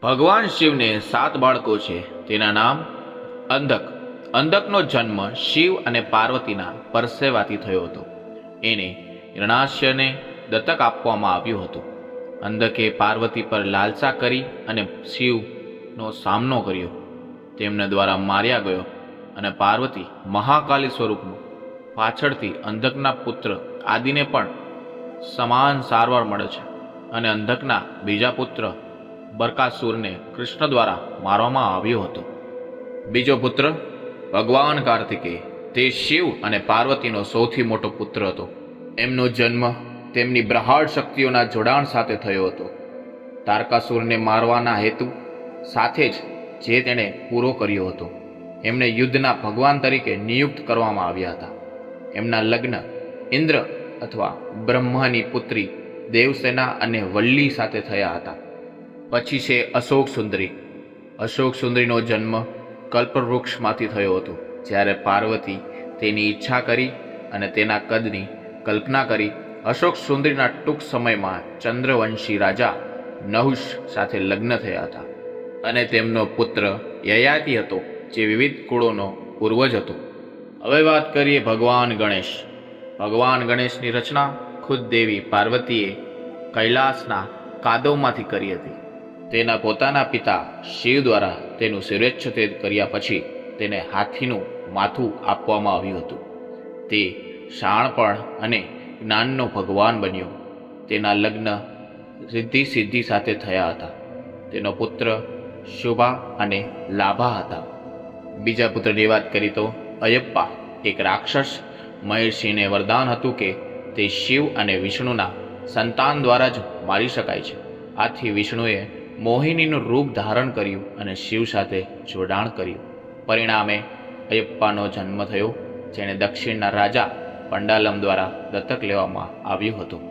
ભગવાન શિવને 7 બાળકો છે. તેના નામ અંધક. અંધકનો જન્મ શિવ અને પાર્વતીના પરસેવાથી થયો હતો. એને હિરણાશ્યને દત્તક આપવામાં આવ્યું હતું. અંધકે પાર્વતી પર લાલસા કરી અને શિવનો સામનો કર્યો. તેમના દ્વારા માર્યા ગયો અને પાર્વતી મહાકાલી સ્વરૂપનું પાછળથી અંધકના પુત્ર આદિને પણ સમાન સારવાર મળે છે અને અંધકના બીજા પુત્ર બરકાસુરને કૃષ્ણ દ્વારા મારવામાં આવ્યો હતો. બીજો પુત્ર ભગવાન કાર્તિકેય, તે શિવ અને પાર્વતીનો સૌથી મોટો પુત્ર હતો. એમનો જન્મ તેમની બ્રહાડ શક્તિઓના જોડાણ સાથે થયો હતો. તારકાસુરને મારવાના હેતુ સાથે જ જે તેણે પૂરો કર્યો હતો. એમને યુદ્ધના ભગવાન તરીકે નિયુક્ત કરવામાં આવ્યા હતા. એમના લગ્ન ઇન્દ્ર અથવા બ્રહ્માની પુત્રી દેવસેના અને વલ્લી સાથે થયા હતા. પછી છે અશોક સુંદરી. અશોક સુંદરીનો જન્મ કલ્પવૃક્ષમાંથી થયો હતો. જ્યારે પાર્વતી તેની ઈચ્છા કરી અને તેના કદની કલ્પના કરી, અશોક સુંદરીના ટૂંક સમયમાં ચંદ્રવંશી રાજા નહુષ સાથે લગ્ન થયા હતા અને તેમનો પુત્ર યયાતિ હતો, જે વિવિધ કુળોનો પૂર્વજ હતો. હવે વાત કરીએ ભગવાન ગણેશ. ભગવાન ગણેશની રચના ખુદ દેવી પાર્વતીએ કૈલાસના કાદવમાંથી કરી હતી. તેના પોતાના પિતા શિવ દ્વારા તેનું શિરોચ્છેદ કર્યા પછી તેને હાથીનું માથું આપવામાં આવ્યું હતું. તે શાણપણ અને જ્ઞાનનો ભગવાન બન્યો. તેના લગ્ન સિદ્ધિ સાથે થયા હતા. તેનો પુત્ર શુભા અને લાભા હતા. બીજા પુત્રની વાત કરી તો અયપ્પા એક રાક્ષસ. મહેર્ષિને વરદાન હતું કે તે શિવ અને વિષ્ણુના સંતાન દ્વારા જ મારી શકાય છે. આથી વિષ્ણુએ મોહિનીનું રૂપ ધારણ કર્યું અને શિવ સાથે જોડાણ કર્યું. પરિણામે અયપ્પાનો જન્મ થયો, જેને દક્ષિણના રાજા પંડાલમ દ્વારા દત્તક લેવામાં આવ્યું હતું.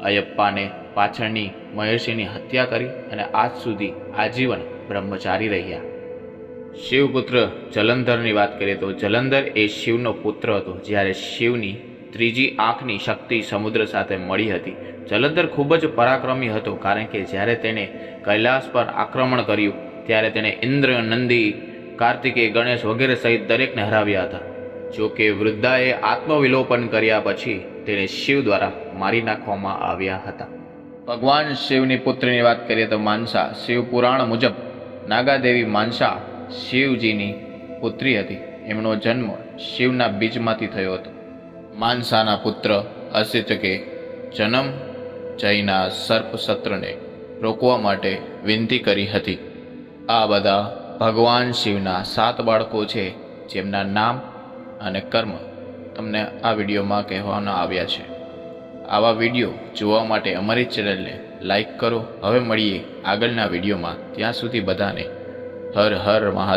અયપ્પાને પાછળની મહેર્ષિની હત્યા કરી અને આજ સુધી આજીવન બ્રહ્મચારી રહ્યા. શિવપુત્ર જલંધરની વાત કરીએ તો જલંધર એ શિવનો પુત્ર હતો. જ્યારે શિવની ત્રીજી આંખની શક્તિ સમુદ્ર સાથે મળી હતી. જલંધર ખૂબ જ પરાક્રમી હતો, કારણ કે જ્યારે તેણે કૈલાસ પર આક્રમણ કર્યું ત્યારે તેણે ઇન્દ્ર, નંદી, કાર્તિકેય, ગણેશ વગેરે સહિત દરેકને હરાવ્યા હતા. જો કે વૃદ્ધાએ આત્મવિલોપન કર્યા પછી તેને શિવ દ્વારા મારી નાખવામાં આવ્યા હતા. ભગવાન શિવની પુત્રીની વાત કરીએ તો માનસા. શિવ પુરાણ મુજબ નાગાદેવી માનસા શિવજીની પુત્રી હતી. એમનો જન્મ શિવના બીજમાંથી થયો હતો. માનસાના પુત્ર અસિતકે જન્મ જયના સર્પસત્રને રોકવા માટે વિનંતી કરી હતી. આ બધા ભગવાન શિવના 7 બાળકો છે, જેમના નામ અને કર્મ તમને આ વિડીયોમાં કહેવામાં આવ્યા છે. આવા વિડીયો જોવા માટે અમારી ચેનલને લાઈક કરો. હવે મળીએ આગળના વિડીયોમાં. ત્યાં સુધી બધાને હર હર મહાદેવ.